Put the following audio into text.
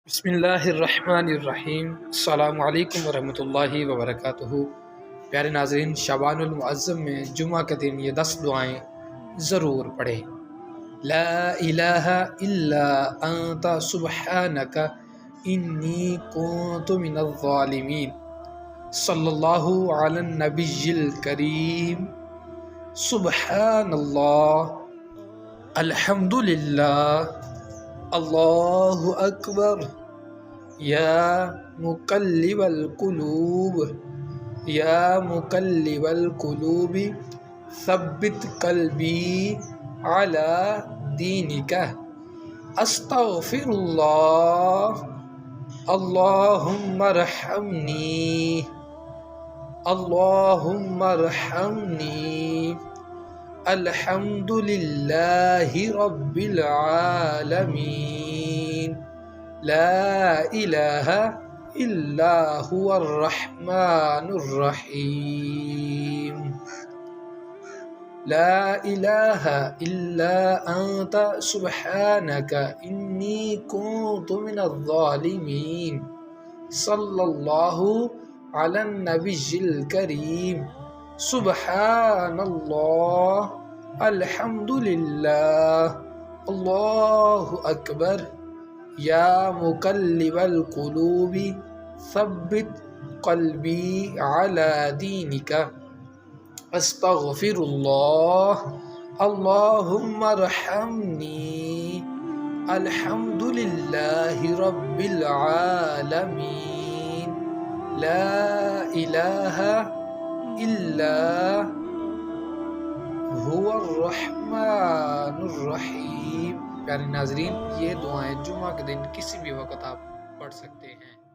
بسم اللہ الرحمن الرحیم۔ السلام علیکم ورحمۃ اللہ وبرکاتہ۔ پیارے ناظرین، شعبان المعظم میں جمعہ کے دن یہ 10 دعائیں ضرور پڑھیں۔ لا الہ الا انت سبحانک انی کنت من الظالمین۔ صلی اللہ علی النبی الکریم۔ سبحان اللہ، الحمد للہ، اللہ اکبر۔ یا مقلب القلوب، یا مقلب القلوب ثبت قلبی علی دینک۔ استغفر اللہ، اللہم ارحمنی، اللہم ارحمنی۔ الحمد للہ رب العالمین۔ لا الہ الا هو الرحمن الرحیم۔ لا الہ الا انت سبحانک انی کنت من الظالمین۔ صلی اللہ علی النبی الکریم۔ سبحان اللہ، الحمد للہ، اللہ اکبر۔ یا مقلب القلوب ثبت قلبی علی دینک۔ استغفر اللہ، اللہم ارحمنی۔ الحمد للہ رب العالمین۔ لا الہ الا هو الرحمن الرحیم۔ پیارے ناظرین، یہ دعائیں جمعہ کے دن کسی بھی وقت آپ پڑھ سکتے ہیں۔